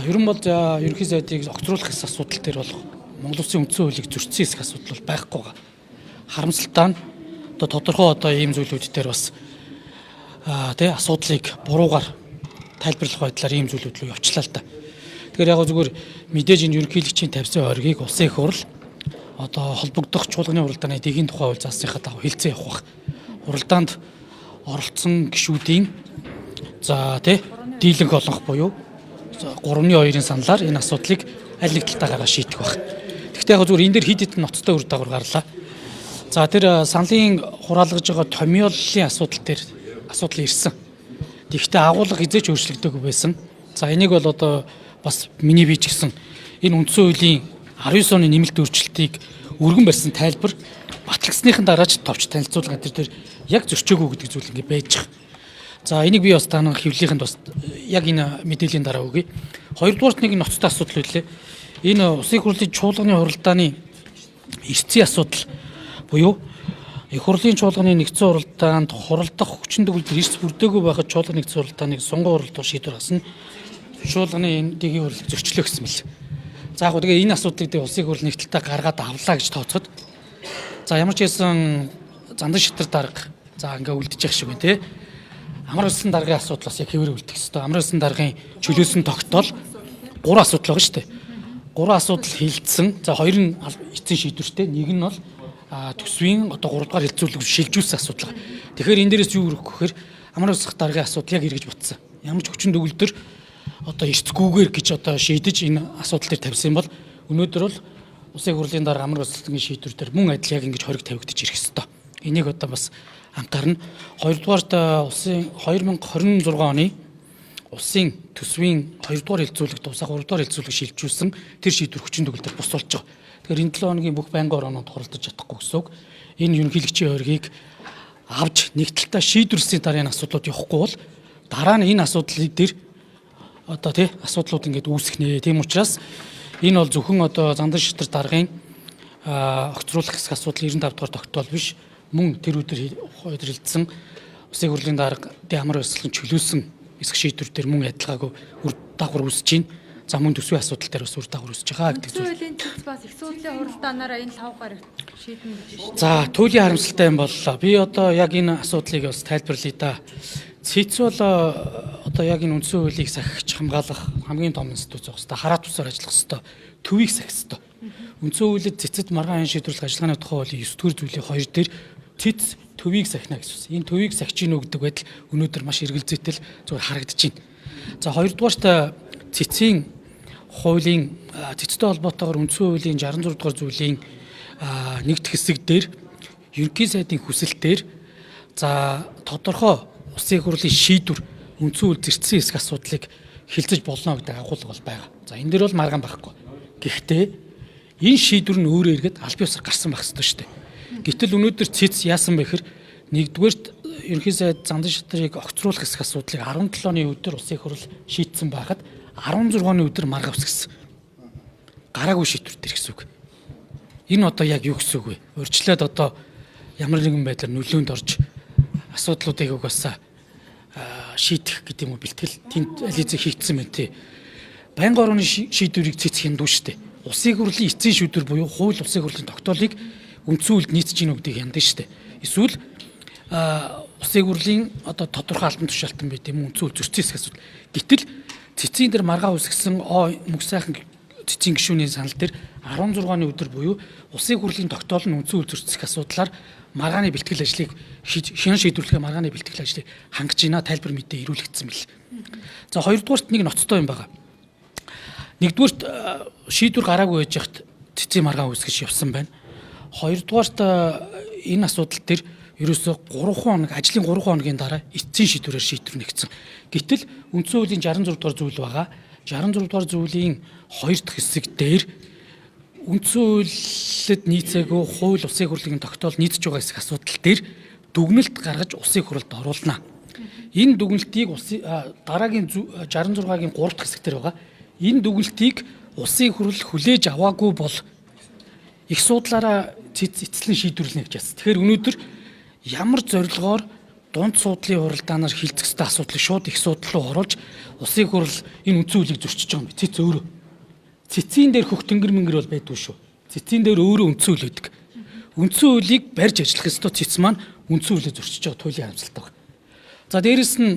Ер нь бол ерөнхий сайдыг огцруулах хэсэг асуудал дээр бол Монгол Улсын үндсэн хуулийг зөрчсөн хэсэг асуудал бол байхгүй байгаа. Харамсалтай нь тодорхой ийм зүйлүүд дээр бас асуудлыг буруугаар тайлбарлах байдлаар ийм зүйлүүд рүү явчлаа л да. Тэгэхээр яг зүгээр мэдээж энэ ерөнхийлөгчийн тавьсан оргийг улсын их хурл холбогдох чуулганы хуралдааны дэгийн тухай хууль заасныхаа дагуу хэлцээ явах бах. Хуралдаанд оролцсон гишүүдийн дийлэнх олонх буюу 3-2-ын саналаар энэ асуудлыг аль нэг талтаагаар шийдэх байх. Гэхдээ яг зүгээр энэ дээр хэд хэдэн ноцтой үр дагавар гарлаа. За тэр саналын хураалгаж байгаа томьёоллын асуудал ирсэн. Тэгэхдээ агуулга хизээч өөрчлөгдөөгүй байсан. За энийг бол бас миний бий ч гэсэн энэ үндсэн хуулийн 19 оны нэмэлт өөрчлөлтийг өргөн барьсан тайлбар батлагдсныхан дараа ч товч танилцуулга дээр яг зөрчөөгүй гэдэг зүйл ингэ байж байгаа. За энийг би бас танах хэвлэлийнхэнд бас яг энэ мэдээллийн дараа өгье. Хоёрдугаарт нэг ноцтой асуудал үлээ. Энэ улсын хурлын чуулганы хуралдааны эрсцийн асуудал буюу их хурлын чуулганы нэгдсэн хуралдаанд хуралдах хүчин төгөлдөр эрс бүрдээгүй байхад чуулганы нэгдсэн хуралдааныг сонгон хуралдах шийдвэр гаргасан чуулганы энэ дэгийн хурлыг зөрчлөө гэсэн мэл. За яг тэгээ энэ асуудлыг улсын хурл нэгдэлтэй гаргаад авлаа гэж тооцоход за ямар ч байсан зандан шатар дарга ингээ үлдэж явах шиг байна те. Амар улсын даргын асуудал бас яг хэвээр үлдэх ёстой. Амар улсын даргын чөлөөс нь тогтоол 3 асуудал байгаа шүү дээ. 3 асуудал хилцсэн. За 2 нь эцсийн шийдвэртэй. Нэг нь бол төсвийн 3 дугаар хэлцүүлэг шилжүүлсэн асуудал. Тэгэхээр энэ дээрээс юу өрөх гэхээр амар улсын даргын асуудал яг эргэж бутсан. Ямар ч хүчин төгөлдөр эрсцгүйгээр гэж шийдэж энэ асуудал дээр тавьсан бол өнөөдөр бол улсын хурлын дарга амар улсын шийдвэр дээр мөн адил яг ингэж хориг тавигдаж ирэх ёстой. Энийг бас анхаарна. Хоёрдугаарт улсын 2026 оны улсын төсвийн 2 дугаар хэлцүүлэгт усаа 3 дугаар хэлцүүлэг шилжүүлсэн тэр шийдвэр хүчин төгөлдөр бус болж байгаа. Тэгэхээр энэ 7 хоногийн бүх байнгын орнууд хуралдаж чадахгүй гэсэн үг. Энэ ерөнхийлөгчийн оргийг авч нэг талтаа шийдвэрлэсний дараа энэ асуудлууд явахгүй бол дараа нь энэ асуудлыг дээр асуудлууд ингээд үүсэх нэ. Тийм учраас энэ бол зөвхөн зандан шатар даргын огцруулах хэсэг асуудал 95 дугаар тогтоол биш. Мөн тэр өдөр хойдрлцсан улсын хурлын дарга амар өсөлтөнд чөлөөсөн эсэх шийдвэр дээр мөн адилгаагүй үр дагавар үүсэж байна. За мөн төсвийн асуудал дээр бас үр дагавар үүсэж байгаа гэдэг зүйл. Туйлын төс бас их судлалын хуралдаанаараа энэ 5 гараг шийднэ гэж байна. За туйлын харамсалтай юм боллоо. Би яг энэ асуудлыг бас тайлбарлая да. Цэц бол яг энэ үндсэн хуулийг сахиж хамгаалах хамгийн том институт зогс та хараат тусаар ажиллах хэвээр төвийг сахих хэвээр. Үндсэн хуулиуд цэцэд маргаан шийдвэрлэх ажиллагааны тухай хуулийн 9 дугаар зүйлийн 2 дээр цэц төвийг сахина гэсэн. Энэ төвийг сахиж гинөө гэдэг байдал өнөөдөр маш эргэлзээтэй зүгээр харагдаж байна. За хоёрдугаарт цэцийн хуулийн цэцтэй холбоотойгоор үндсэн хуулийн 66 дугаар зүйлийн нэгд хэсэг дээр ерөнхий сайдын хүсэлтээр за тодорхой улсын хурлын шийдвэр үндсэн хууль зөрчсөн хэсэг асуудлыг хилцэж болно гэдэг агуулга бол байгаа. За энэ дээр бол маргаан байхгүй. Гэхдээ энэ шийдвэр нь өөрөө эргээд аль бие усаар гарсан байх ёстой шүү дээ. Гэтэл өнөөдөр цэц яасан бэ гэхээр нэгдүгээрт ерөнхий сайд зандан шатрыг огцруулах хэсэг асуудлыг 17 оны өдөр улсын хурл шийдсэн байхад 16 оны өдөр маргаа үсгэсэн. Гараагүй шийдвэр төр гэсэн үг. Энэ яг юу гэсэн үг вэ? Урьдчилаад ямар нэгэн байдлаар нөлөөнд орж асуудлуудыг угаасаа шийдэх гэдэг юм уу бэлтгэл тэнд ализэг хийгдсэн байна тий. Байнгын орны шийдвэрийг цэц хяндуу штэ. Улсын хурлын эцсийн шийдвэр буюу хууль улсын хурлын тогтоолыг үндсэн хуулид нийцэж гинөө гэдгийг хяндаг штэ. Эсвэл улсын хурлын тодорхой албан тушаалтан байт юм үндсэн хууль зөрчсөн хэсэг асуудал. Гэтэл цэцгийн дээр маргаа үсгсэн мөнх сайхан цэцгийн гишүүний санал дээр 16 оны өдөр буюу улсын хурлын тогтоол нь үндсэн хууль зөрчсөн асуудлаар маргааны бэлтгэл ажлыг шинэ шийдвэрлэхээ маргааны бэлтгэл ажлыг хангаж гинэ тайлбар мэдээ ирүүлэгдсэн мэл. За хоёрдугаарт нэг ноцтой юм байгаа. Нэгдүгээрт шийдвэр гараагүй байж хат цэцгийн маргаан үсгэж явсан байна. Хоёрдугаарт энэ асуудал дээр ерөөсөө 3 хоног ажлын 3 хоногийн дараа эцсийн шийдвэрээр шийдвэр нэгдсэн. Гэтэл үндсэн хуулийн 66 дугаар зүйл байгаа. 66 дугаар зүйлийн 2 дахь хэсэг дээр үндсэн хуулиуд нийцээгүй хууль улсын хурлын тогтоол нийцэж байгаа хэсэг асуудал дээр дүгнэлт гаргаж улсын хурлд оруулна. Энэ дүгнэлтийг дараагийн 66-гийн 3 дахь хэсэг дээр байгаа. Энэ дүгнэлтийг улсын хурл хүлээж аваагүй бол их судлаараа эцэслэн шийдвэрлэнэ гэж байна. Тэгэхээр өнөөдөр ямар зорилгоор дунд суудлын хуралдаанаар хилцэх ёстой асуудлыг шууд их судал руу оруулж улсын хурал энэ үндсэн хуулийг зөрчиж байгаа юм. Цэц өөрөө. Цэцийн дээр хөх тэнгэр мэнгэр бол байдгүй шүү. Цэцийн дээр өөрөө үндсэн хууль өгдөг. Үндсэн хуулийг барьж ажиллах ёстой цэц маань үндсэн хуулийг зөрчиж байгаа туйлын харамсалтай байна. За дээрэс нь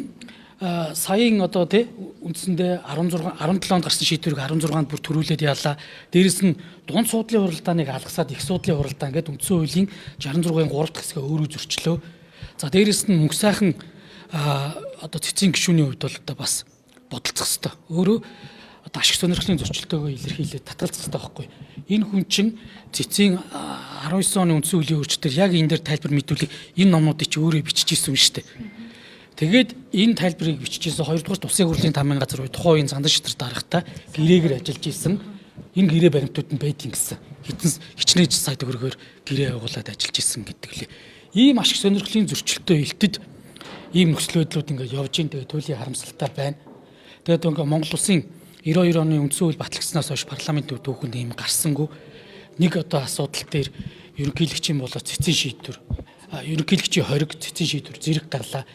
саяын одоо тий үндсэндээ 17-нд гарсан шийдвэрийг 16-нд бүр төрүүлээд яалаа. Дээрэс нь дунд суудлын хуралдааныг алгасаад их суудлын хуралдаан гэдэг үндсэн хуулийн 66-гийн 3 дахь хэсгээ өөрөө зөрчлөө. За дээрэс нь мөнгө сайхан одоо цэцгийн гишүүний хувьд бол одоо бас бодолцох хэвээр. Өөрөө одоо ашиг сонирхлын зөрчилдөөгөө илэрхийлээд татгалзах хэвээр байхгүй. Энэ хүн чинь цэцгийн 19 оны үндсэн хуулийн өөрчлөлтөөр яг энэ дээр тайлбар мэдүүлэх энэ номнуудыг чи өөрөө бичиж ирсэн юм шүү дээ. Тэгээд энэ тайлбарыг бичижсэн 2 дугаар Улсын хурлын тамгын газар уу тухайн үеийн зандан шитрт дарагтаа гэрээгээр ажиллаж исэн энэ гэрээ баримтууд нь байдгийн гэсэн хичнээн сая төгрөгөөр гэрээ явуулаад ажиллаж исэн гэдэг лээ. Ийм ашиг сонирхлын зөрчилтөө илтэд ийм нөхцөл байдлууд ингээд явж ийн тэгээд туйлын харамсалтай байна. Тэгээд ингээд Монгол Улсын 92 оны үндсэн хууль батлагдсанаас хойш парламентын түүхэнд ийм гарсангүй нэг одоо асуудал дээр ерөнхийлөгчийн болоод цэцэн шийдвэр ерөнхийлөгчийн хориг цэцэн шийдвэр зэрэг гарлаа.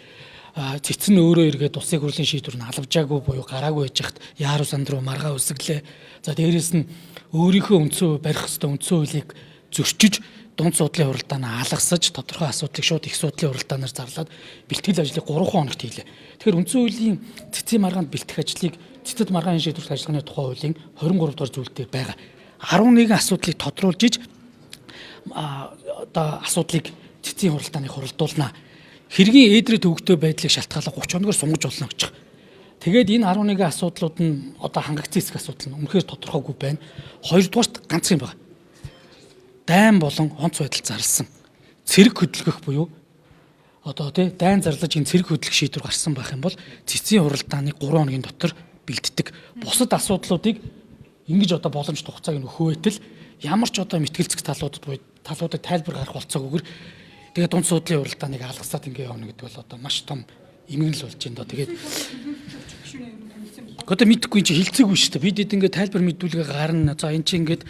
Цэцэн өөрөө эргээд улсын хурлын шийдвэр нь алавжаагүй буюу гараагүй байж хат яаруу санд руу маргаа үсгэлээ. За дээрэс нь өөрийнхөө үндсэн барих ёстой үндсэн хуулийг зөрчиж дунд суудлын хуралдаанаа алгасаж тодорхой асуудлыг шууд их суудлын хуралдаанаар зарлаад бэлтгэл ажлыг 3 хоногт хийлээ. Тэгэхээр үндсэн хуулийн цэцэн маргаанд бэлтгэх ажлыг цэцэд маргааны шийдвэрлэх ажиллагааны тухай хуулийн 23 дугаар зүйлдээ байгаа. 11 асуудлыг тодруулж иж одоо асуудлыг цэцэн хуралдааныг хуралдуулнаа. Хэргийн ээдрээ төвөгтэй байдлыг шалтгаалах 30 хоногор сунгаж болно гэж байгаа. Тэгээд энэ 11 асуудлууд нь одоо хангагдсан хэсэг асуудал нь үнэхээр тодорхойгүй байна. Хоёрдугаарт ганц юм байна. Дайн болон онц байдал зарласан цэрэг хөдөлгөх буюу одоо тий дайн зарлаж энэ цэрэг хөдөлгөх шийдвэр гарсан байх юм бол цэцгийн хуралдааны 3 хоногийн дотор бэлддэг. Бусад асуудлуудыг ингэж одоо боломжтой хугацааг нь өгөх байтал ямар ч одоо мэтгэлцэх талуудад тайлбар гарах болцоогүйгээр тэгээд дунд суудлын хуралдааныг алгасаад ингэ явна гэдэг бол одоо маш том эмгэнэл болж байна доо. Тэгээд одоо мэдхгүй чи хилцээгүй шүү дээ. Бид ингээд тайлбар мэдүүлгээ гарна. За эн чинь ингээд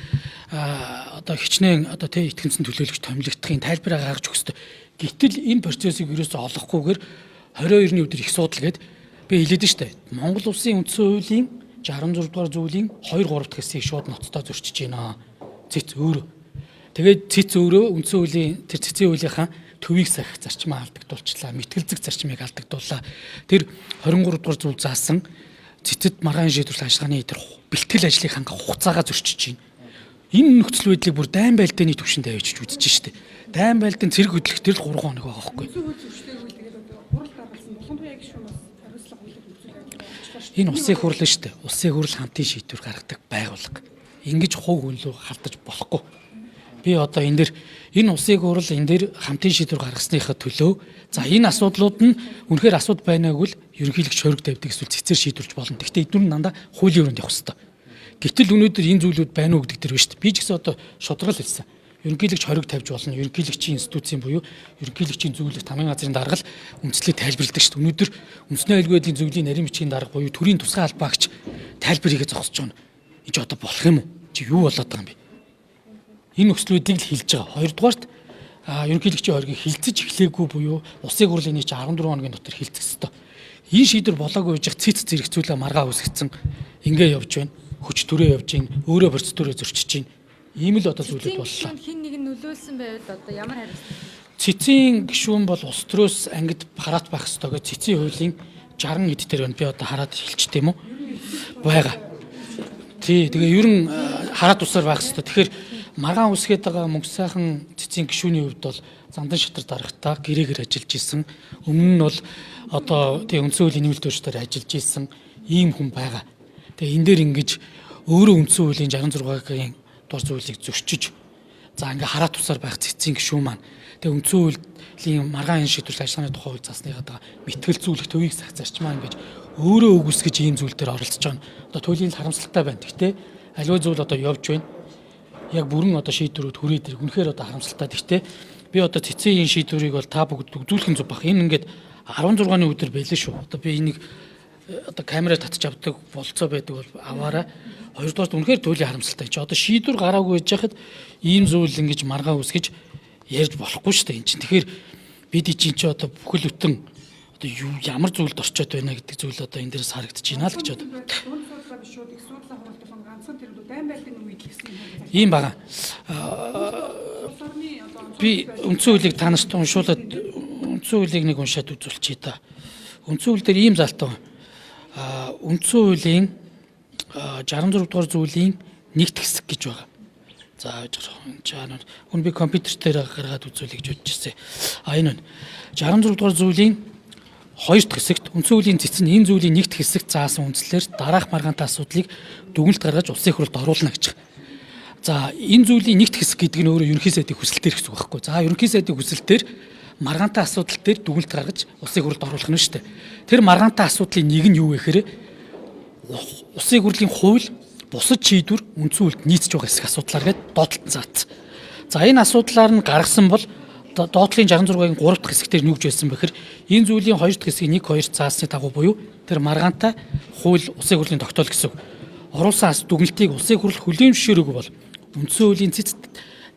одоо хичнээн одоо тэ итгэмсэн төлөөлөгч томилогдохын тайлбараа гаргаж өгөх ёстой. Гэтэл энэ процессыг ерөөсөө олохгүйгээр 22-ны өдөр их судал гээд би хэлээд нь шүү дээ. Монгол Улсын үндсэн хуулийн 66 дугаар зүйлийн 2 3 дахь хэсгийг шууд ноцтой зөрчиж байна. Цэц өөрөө. Тэгээд цэц өөрөө үндсэн хуулийн тэр цэцэн хуулийнхаа төвийг сахих зарчмаа алдагдуулчлаа. Мэтгэлзэх зарчмыг алдагдууллаа. Тэр 23 дугаар зүйл заасан цэцэд маргааны шийдвэрлэх ажиллагааны тэр бэлтгэл ажлыг хангах хугацаагаа зөрчиж байна. Энэ нөхцөл байдлыг бүр дайн байлдааны түвшинд авчиж үзэж штэ. Дайн байлдааны цэрэг хөдлөх тэр л 3 хоног байгаа байхгүй. Энэ улсын хурал штэ. Улсын хурал хамтын шийдвэр гаргадаг байгууллага. Ингиж хувь хүн рүү халтаж болохгүй. Би одоо энэ улсын хурал энэ дээр хамтын шийдвэр гаргасныхаа төлөө за энэ асуудлууд нь үнэхээр асуудал байнааг л ерөнхийлөгч хориг тавьдаг эсвэл цэцээр шийдвэрч болно. Гэхдээ эдгээр нь дандаа хуулийн өрөөнд явах хэрэгтэй. Гэтэл өнөөдөр энэ зүйлүүд байна уу гэдэг дээр биш. Би ч гэсэн одоо шударгал хэлсэн. Ерөнхийлөгч хориг тавьж болно. Ерөнхийлөгчийн институцийн буюу ерөнхийлөгчийн зөвлөлт тамгын газрын дарга л үндслийг тайлбарладаг шүү дээ. Өнөөдөр үндэсний аюулгүй байдлын зөвлөлийн нарийн бичгийн дарга буюу төрийн тусгай албаагч тайлбар хийгээ зогсож байгаа нь. Энд ч одоо болох юм уу? Чи юу болоод байгаа юм бэ? Энэ нөхцлүүдийг л хэлж байгаа. Хоёрдугаарт ерөнхийлөгчийн хоргийг хилцэж эхлээгүй буюу улсын хурлын нийт 14 хоногийн дотор хилцэх ёстой. Энэ шийдвэр болоогүй байж цэц зэрэгцүүлээ маргаа үсгэсэн ингээ явж байна. Хүч төрөө явж байна. Өөрөө процедурыг зөрчиж байна. Ийм л одоо зүйлүүд боллоо. Хин нэг нь нөлөөлсөн байвал одоо ямар хариуцлага? Цэцгийн гишүүн бол улс төрөөс ангид хараат байх ёстой гэж цэцгийн хуулийн 60 эд дээр байна. Би одоо хараад хэлчихтэй юм уу? Бага. Тий, тэгээ ер нь хараат усаар байх ёстой. Тэгэхээр маргаан үсгээд байгаа мөнгө сайхан цэцгийн гишүүний хувьд бол зандан шатар дарагтаа гэрээгээр ажиллаж исэн. Өмнө нь бол одоо тий үндсэн хуулийн нэмэлт өөрчлөлтөөр ажиллаж исэн ийм хүн байгаа. Тэгээ энэ дээр ингэж өөрөө үндсэн хуулийн 66-гийн дур зүйлийг зөрчиж за ингээ хараат усаар байх цэцгийн гишүүн маань тэгээ үндсэн хуулийн маргаан шийдвэрлэх ажиллагааны тухай хууль засныгаа мэтгэлцүүлэх төвийг сах зарчмаа ингэж өөрөө өгөөсгөж ийм зүйл дээр оролцож байгаа нь одоо туйлын харамсалтай байна. Гэхдээ аливаа зүйл одоо явж байна. Яг бүрэн одоо шийдвэрүүд хүрээд ирэх үнэхээр одоо харамсалтай. Гэхдээ би одоо цэцгийн шийдвэрийг бол та бүгд үзүүлэх зүг бах. Энэ ингээд 16-ны өдөр байлаа шүү. Одоо би энийг одоо камераар татчих авдаг болцоо байдаг бол аваарай. Хоёрдугаар үнэхээр туйлын харамсалтай. Чи одоо шийдвэр гараагүй байж хахад ийм зүйл ингэж маргаа үсгэж ярьж болохгүй шүү дээ энэ чинь. Тэгэхээр бид чинь чи одоо бүхэл бүтэн одоо ямар зүйлд орчод байна гэдэг зүйл одоо энэ дээрээс харагдаж байна л гэж одоо. Дунд судлаа биш үү? Их судлаа хуваалцсан ганцхан тэр дайн байлгын үед л гэсэн юм. Ийм байгаа. Би үндсэн хуулийг та нарт уншуулад үндсэн хуулийг нэг уншаад үзүүлчихье та. Үндсэн хууль дээр ийм залтаа. Үндсэн хуулийн 66 дугаар зүйлийн нэгт хэсэг гэж байгаа. За хүн би компьютер дээр гаргаад үзүүлэх гэж бодож ирсэн. Энэ 66 дугаар зүйлийн 2 дахь хэсэгт үндсэн хуулийн цэцэн энэ зүйлийн нэгт хэсэгт заасан үндслээр дараах маргаантай асуудлыг дүгнэлт гаргаж улсын хурлд оруулна гэж. За энэ зүйлийн нэгт хэсэг гэдэг нь өөрөө ерөнхий сайдын хүсэлтээр гэсэн үг байхгүй. За ерөнхий сайдын хүсэлтээр маргаантай асуудал дээр дүгнэлт гаргаж улсын хурлд оруулах нь шүү дээ. Тэр маргаантай асуудлын нэг нь юу вэ гэхээр улсын хурлын хууль бусад шийдвэр үндсэн хуульд нийцж байгаа хэсэг асуудлаар гээд доотлон заасан. За энэ асуудлаар нь гаргасан бол доотлын 66-гийн 3 дахь хэсгээр нь юу гэж байсан бэхээр энэ зүйлийн 2 дахь хэсгийг 1-2 заасны дагуу буюу тэр маргаантай хууль улсын хурлын тогтоол гэсэн үг. Оруулсан дүгнэлтийг улсын хурл хүлээн зөвшөөрөөгүй бол үндсэн хуулийн цэцэд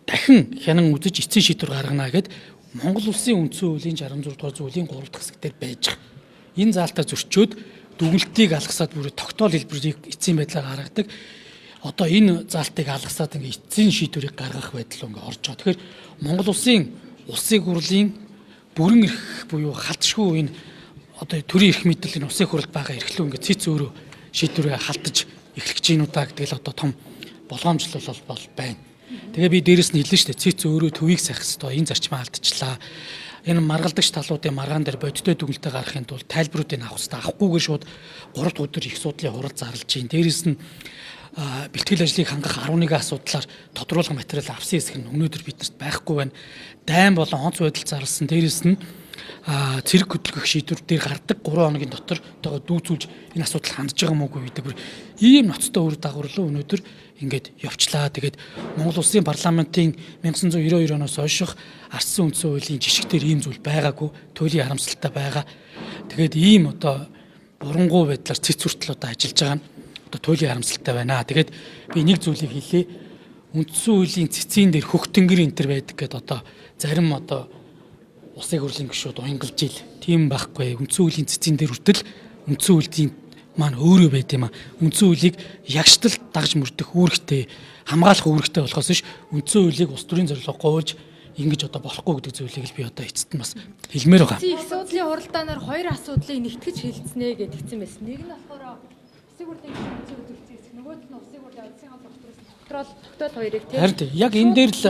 дахин хянан үзэж эцсийн шийдвэр гаргана гэд Монгол улсын үндсэн хуулийн 66 дугаар зүйлийн 3 дахь хэсгээр байж байгаа. Энэ заалтаар зөрчөөд дүгнэлтийг алгасаад бүр тогтоол хэлбэрийг эцсийн байдлаар гаргадаг. Одоо энэ заалтыг алгасаад ингээ эцсийн шийдвэрийг гаргах байдал ингээ орж байгаа. Тэгэхээр Монгол улсын хурлын бүрэн эрх буюу халтшгүй энэ одоо төрийн эрх мэдэл энэ улсын хурлд байгаа эрхлөө ингээ цэц өөрөө шийдвэрээ халтаж эхлэх гэж байна уу та гэдэг л одоо том болгоомжлол бол байна. Тэгээ би дээрэс нь хэллээ шүү дээ. Цэц өөрөө төвийг сахих хэрэгтэй. Энэ зарчмаа алдчихлаа. Энэ маргалдагч талуудын маргаан дээр бодиттой дүгнэлтээ гаргахын тулд тайлбаруудыг авах хэрэгтэй. Авахгүйгээр шууд 3 дахь өдөр их судлалын хурал зарлаж байна. Дээрэс нь бэлтгэл ажлыг хангах 11 асуудлаар тодруулах материал авсан хэсэг нь өнөөдөр биднэрт байхгүй байна. Дайн болон онц байдал зарласан. Дээрэс нь цэрэг хөдөлгөх шийдвэр дээр гардаг 3 хоногийн дотор одоо дүүцүүлж энэ асуудал хандж байгаа мөгүй гэдэг. Ийм ноцтой үр дагаварлуу өнөөдөр ингээд явчлаа. Тэгээд Монгол Улсын парламентын 1992 оноос хойших ардсан үндсэн хуулийн жишгтэр ийм зүйл байгаагүй. Туйлын харамсалтай байгаа. Тэгээд ийм одоо бурангуй байдлаар цэц хүртэл одоо ажиллаж байгаа нь одоо туйлын харамсалтай байна. Тэгээд би нэг зүйлийг хэлье. Үндсэн хуулийн цэцийн дээр хөхтөнгөр энэ төр байдаг гэдэг одоо зарим одоо улсын хурлын гишүүд уянгалж ил. Тийм байхгүй. Үндсэн хуулийн цэцийн дээр хүртэл үндсэн хуулийн маань өөрөө байд юм а. Үндсэн хуулийг ягштал дагж мөрдөх үүрэгтэй, хамгаалах үүрэгтэй болохоос ш үндсэн хуулийг улс төрийн зорилго гуйж ингэж одоо болохгүй гэдэг зүйлийг л би одоо эцэст нь бас хэлмээр байгаа. Их судлалын хуралдаанаар 2 асуудлыг нэгтгэж хэлцнэ гэдгийгсэн байсан. Нэг нь болохоор улсын хурлын гишүүн үзүүлсэн хэсэг, нөгөөт нь улсын хурлын алсын хаалт тогтоол хоёрыг тийм. Харин яг энэ дээр л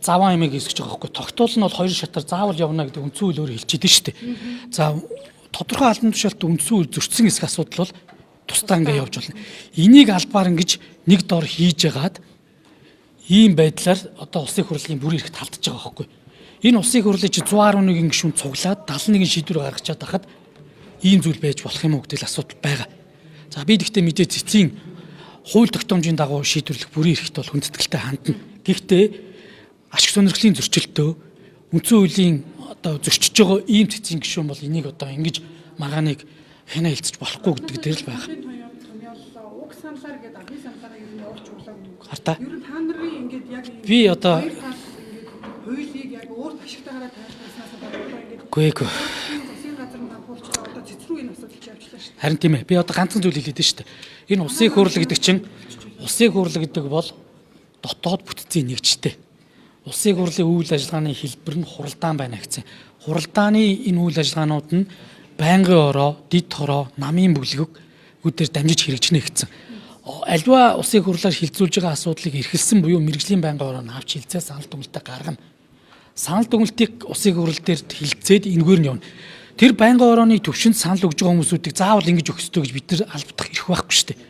заван ямиг хэсгэж байгаа байхгүй. Тогтоол нь бол 2 шатаар заавал явна гэдэг үндсэн хууль өөрөө хэлж идэв шүү дээ. За тодорхой албан тушаалт үндсэн хууль зөрчсөн хэсэг асуудал бол тусдаа ингээ явж болно. Энийг албаар ингэж нэг дор хийж ягаад ийм байдлаар одоо улсын хурлын бүр эрхт халдж байгаа байхгүй. Энэ улсын хурлыг 111 гишүүн цуглаад 71 шийдвэр гаргачаад хахад ийм зүйл байж болох юм уу гэдэг асуудал байгаа. За би гэхдээ мэдээ цэцгийн хууль тогтоомжийн дагуу шийдвэрлэх бүрийн эрхт бол хүндэтгэлтэй хандна. Гэхдээ ашиг сонирхлын зөрчилтөө үндсэн хуулийн одоо зөрчиж байгаа ийм цэцгийн гишүүн бол энийг одоо ингэж маргааныг хянаа хэлцэж болохгүй гэдэг дээр л байгаа. Уг саналаар гэдэг анхны саналаараа ер нь явуулж өглөө. Хартаа. Ер нь та нарын ингээд яг Би одоо хуулийг яг өөрт ашигтайгаар тайлбарласнаас болоод ингээд гээгүй. засгийн газар манхуулчлаа одоо цэцрүү энэ асуудалч явууллаа шүү дээ. Харин тийм ээ. Би одоо ганцхан зүйл хэлээд байна шүү дээ. Энэ улсын хурл гэдэг чинь улсын хурл гэдэг бол дотоод бүтцийн нэгжтэй. Улсын хурлын үйл ажиллагааны хэлбэр нь хуралдаан байна гэсэн. Хуралдааны энэ үйл ажиллагаанууд нь байнгын ороо, дид хороо, намын бүлгүүд дээр дамжиж хэрэгжинэ гэсэн. Альва улсын хурлаар хилцүүлж байгаа асуудлыг эрхэлсэн буюу мэрэгжлийн байнгын ороо нь авч хилцээ санал дүгнэлтээ гаргана. Санал дүгнэлтийг улсын хурл дээр хилцээд энэгээр нь явна. Тэр байнгын орооны төвшөнд санал өгж байгаа хүмүүсүүдийг заавал ингэж өгөх ёстой гэж бид нар албадах эрх байхгүй шүү дээ.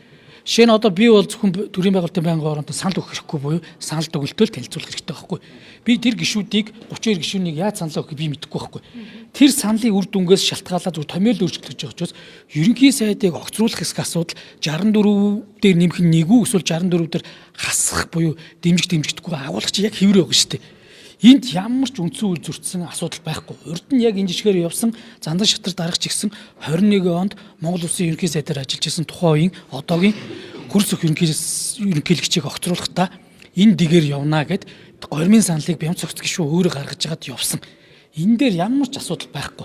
Жишээ нь одоо би бол зөвхөн төрийн байгуулалтын байнгын ороонд санал өгөх хэрэггүй буюу санал дүгнэлтөөр танилцуулах хэрэгтэй байхгүй. Би тэр гишүүдийг 32 гишүүнийг яаж санал өгөхийг би мэдэхгүй байхгүй. Тэр саналын үр дүнгээс шалтгаалаад зөв томьёол өөрчлөгдөж байгаа учраас ерөнхий сайдыг огцруулах хэсэг асуудал 64 дээр нэмэх нь нэгүү эсвэл 64 дээр хасах буюу дэмжихдэггүй агуулгач яг хэврээ байгаа шүү дээ. Энд ямар ч үндсэн үйл зөрчсөн асуудал байхгүй. Урд нь яг энэ жишгээр явсан зандан шатар дарагч гисэн 21 онд Монгол Улсын ерөнхий сайдаар ажиллаж исэн тухайн үеийн одоогийн хөрс өх ерөнхийлөгчийг огцруулахдаа энэ дигээр явна гэд гормын саналыг Бямц цогц гишүүн өөрөө гаргаж ягаад явсан. Энэ дээр ямар ч асуудал байхгүй.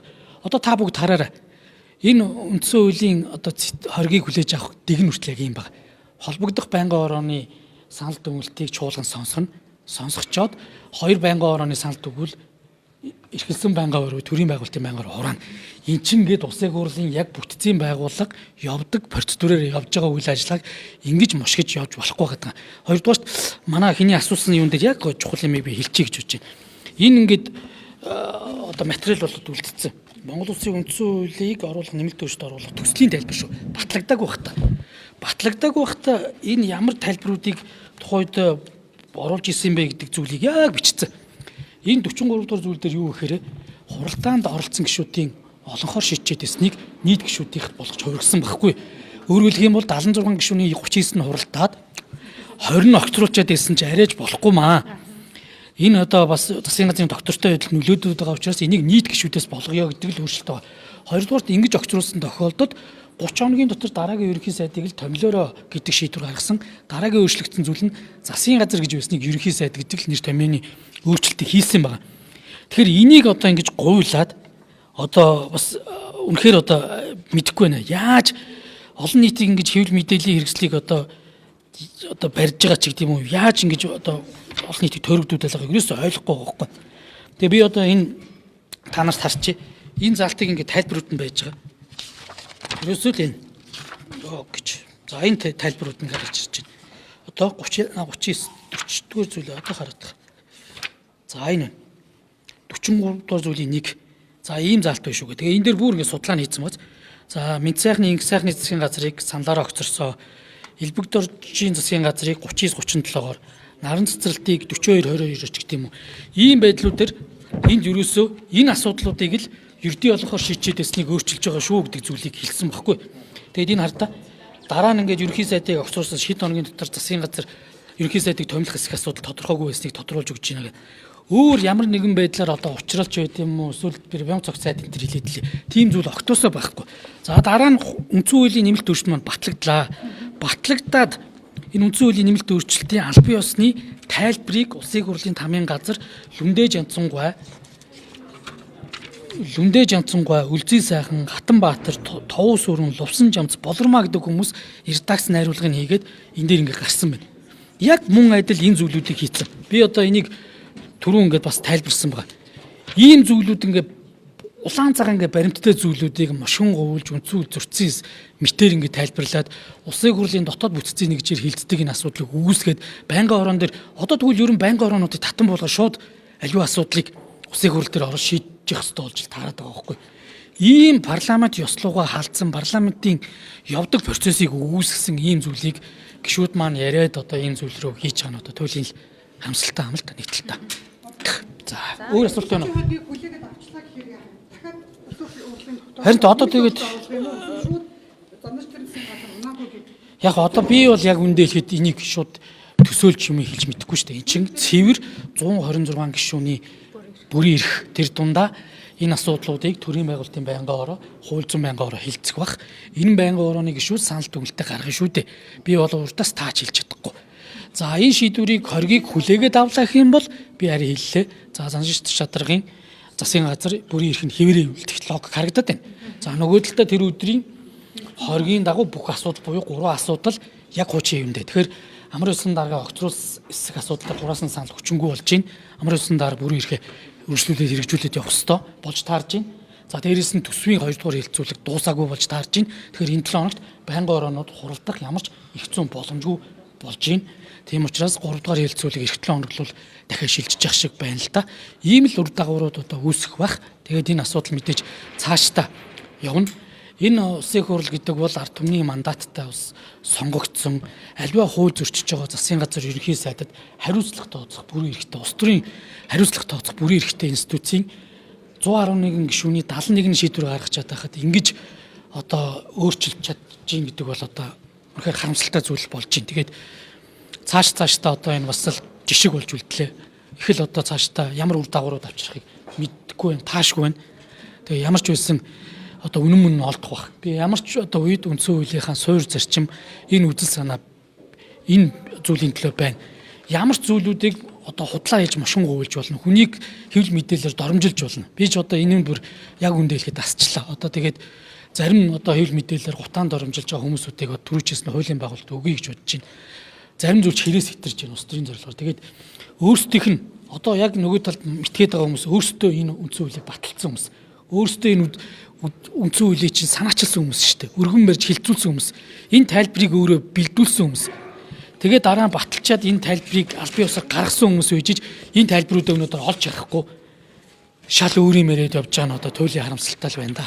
Одоо та бүгд хараарай. Энэ үндсэн хуулийн одоо хоргийг хүлээж авах дэгэн хүртэл яг юм байна. Холбогдох байнгын орооны санал дүгнэлтийг чуулган сонсгочоод 2 байнгын орооны санал дүгвэл эрхэлсэн байнгын ороо төрийн байгуулалтын байнгын ороо хураана. Эн чинь гээд улсын хурлын яг бүтцийн байгууллага явдаг процедурээр явж байгаа үйл ажиллагааг ингэж мушгиж явж болохгүй гэдэг. Хоёрдугаарт манай хэний асуусан юм дээр яг чухал юм би хэлчихье гэж бодож байна. Энэ ингээд одоо материал болоод үлдсэн. Монгол Улсын үндсэн хуулийг оруулах нэмэлт өөрчлөлт оруулах төслийн тайлбар шүү. Батлагдаагүй байхдаа энэ ямар тайлбаруудыг тухайд оруулж исэн бэ гэдэг зүйлийг яг бичсэн. Энэ 43 дугаар зүйл дээр юу гэхээр хуралдаанд оролцсон гишүүдийн олонхоор шийдчихэд эснийг нийт гишүүдийнх болгож хувирсан байхгүй. Өөрөөр хэлэх юм бол 76 гишүүний 39 нь хуралдаад 20 нь огцруулчаад исэн ч арайж болохгүй маа. Энэ одоо бас засгийн газрын доктортой байдал нөлөөдөд байгаа учраас энийг нийт гишүүдээс болгоё гэдэг л өөрчлөлт байна. Хоёрдугаарт ингэж огцруулсан тохиолдолд 30 хоногийн дотор дараагийн ерөнхий сайдыг л томилоороо гэдэг шийдвэр гаргасан. Дараагийн өөрчлөгдсөн зүйл нь засгийн газар гэж байсныг ерөнхий сайд гэдэг л нэр томьёоны өөрчлөлтийг хийсэн байна. Тэгэхээр энийг одоо ингэж гуйлаад одоо бас үнэхээр одоо мэдэхгүй байна. Яаж олон нийтийн ингэж хэвлэл мэдээллийн хэрэгслийг одоо барьж байгаа ч гэдэг юм уу? Яаж ингэж одоо олон нийтийг төрөгдүүлээд байгааг ерөөсөй ойлгохгүй байгаа байхгүй. Тэгээ би одоо энэ та нарт харчих. Энэ залтыг ингэ тайлбарууд нь байж байгаа. Ерөөсөө л энэ гэж. За энэ тайлбарууд нь гарч ирж байна. Одоо 39 40 дугаар зүйл одоо хараад байгаа. За энэ 43 дугаар зүйлийн 1. За ийм залт байна шүү. Тэгээ энэ дээр бүр ингэ судалгаа хийсэн бац. За мэд сайхны инх сайхны засгийн газрыг саналаараа огцорсоо. Элбэг доржийн засгийн газрыг 39-37-оор наран цэцэрлтийг 42-22-оор ч гэдэг юм уу. Ийм байдлууд төр энд ерөөсөө энэ асуудлуудыг л ердий олонхоор шийдчихэд эснийг өөрчилж байгаа шүү гэдэг зүйлийг хэлсэн баггүй. Тэгэд энэ хардаа дараа нь ингээд ерөнхий сайдыг огцруулсан шид хоногийн дотор засгийн газар ерөнхий сайдыг томилох хэсэг асуудал тодорхойгүй байсныг тодруулж өгч байна гэдэг. Өөр ямар нэгэн байдлаар одоо учралч байд юм уу эсвэл бямц цогц сайд энэ хэлээд лээ. Тийм зүйл огтосоо байхгүй. За дараа нь үндсэн хуулийн нэмэлт өөрчлөлт маань батлагдлаа. Батлагдаад энэ үндсэн хуулийн нэмэлт өөрчлөлтийн албан ёсны тайлбарыг улсын хурлын тамийн газар Лүмдээ Жанцангой, Үлзий сайхан, Хатанбаатар, Товуу сүрэн, Лувсан жамц, Болормаа гэдэг хүмүүс редакц найруулгыг хийгээд энэ дээр ингээд гарсан байна. Яг мөн адил энэ зүйлүүдийг хийцэн. Би одоо энийг түрүүн ингээд бас тайлбарсан байгаа. Ийм зүйлүүд ингээд улаан цагаан ингээд баримттай зүйлүүдийг машин гуйлж үндсэн зөрчсөн мэтэр ингээд тайлбарлаад улсын хурлын дотоод бүтцийн нэгжээр хилцдэг энэ асуудлыг үүсгээд байнгын орон дээр одоо тэгвэл ерөн байнгын ороонуудыг татан болгоо шууд аливаа асуудлыг улсын хурл дээр орж шийдэж хэвээр болж таарад байгаа байхгүй. Ийм парламент ёслуугаа халдсан парламентын явдаг процессыг үүсгэсэн ийм зүйлийг гишүүд маань яриад одоо ийм зүйл рүү хийж байгаа нь одоо туйлын хамсалтай амлалт нэгтэл та. За өөр асуулт байна уу? Харин одоо тэгээд яг одоо би бол яг үндэ хэлэхэд энийг шууд төсөөлж юм хэлж мэдэхгүй шүү дээ. Энд чинь цэвэр 126 гишүүний бүрийн эрх тэр дундаа энэ асуудлуудыг төрийн байгуулалтын байнгын ороо, хууль зүйн байнгын ороо хилцэх бах. Энэ байнгын орооны гишүүд санал дүгнэлтээ гаргах шүү дээ. Би бол урдаас тааж хэлж чадахгүй. За энэ шийдвэрийг хоргийг хүлээгээд авлах юм бол би харин хэллээ. За заншилт шадаргын засгийн газар бүрийн эрх нь хэвээрээ үлдэх логик харагдаад байна. За нөгөө талдаа тэр өдрийн хоргийн дагуу бүх асуудал буюу 3 асуудал яг хуучин юм дээ. Тэгэхээр амар улсын дарга огцруулсан эсэх асуудалтай 3-аас санал хүчингүй болж байна. Амар улсын дарга бүрийн эрхээ өргөжлүүлээд хэрэгжүүлээд явах ёстой болж таарж байна. За дээрээс нь төсвийн 2 дугаар хэлцүүлэг дуусаагүй болж таарж байна. Тэгэхээр энэ 7 хоногт байнгын ороонууд хуралдах ямар ч их зүүн боломжгүй болж байна. Тийм учраас 3 дугаар хэлцүүлэг эх 7 хоног бол дахиад шилжиж явах шиг байна л да. Ийм л үр дагаврууд одоо үүсэх бах. Тэгээд энэ асуудал мэдээж цаашдаа явна. Энэ улсын хурл гэдэг бол ард түмний мандаттай ус сонгогдсон альва хууль зөрчиж байгаа засгийн газар ерөнхий сайдад хариуцлага тооцох бүрийн эрхтэй улс төрийн хариуцлага тооцох бүрийн эрхтэй институцийн 111 гишүүний 71 шийдвэр гаргаж чадахад ингэж одоо өөрчилж чадчих гэдэг бол одоо үнэхээр харамсалтай зүйл болж байна. Тэгээд цаашдаа одоо энэ бас л жишг болж үлдлээ. Их л одоо цаашдаа ямар үр дагаврууд авчрахыг мэдгүй байна, таашгүй байна. Тэгээ ямар ч байсан одоо үнэн мөн олдох бах. Би ямар ч одоо үед үндсэн хуулийнхаа суур зарчим энэ үзэл санаа энэ зүйлийн төлөө байна. Ямар ч зүйлүүдийг одоо худлаа хийж мушин гуйлж болно. Хүнийг хэвлэл мэдээлэлээр доромжилж болно. Би ч одоо энэ нь бүр яг үндэ хэлэхэд асчлаа. Одоо тэгээд зарим одоо хэвлэл мэдээлэлээр гутаан доромжилж байгаа хүмүүсүүдийг түрүүчээс нь хуулийн байгуулалт өгье гэж бодож байна. Зарим зүйл хэрээс хитэрж байна улс төрийн зорилгоор. Тэгээд өөрсдийнх нь одоо яг нөгөө талд итгээд байгаа хүмүүс өөрсдөө энэ үндсэн хуулийг баталсан хүмүүс. Өөрсдөө энэ үндсэн хуулийг чинь санаачилсан хүмүүс шүү дээ. Өргөн барьж хилцүүлсэн хүмүүс. Энэ тайлбарыг өөрөө бэлдүүлсэн хүмүүс. Тэгээд дараа нь баталчаад энэ тайлбарыг аль бие усаар гаргасан хүмүүс үйжиж энэ тайлбаруудаа өнөөдөр олж харахгүй шал өөрийн мөрөд явж байгаа нь одоо туйлын харамсалтай л байна да.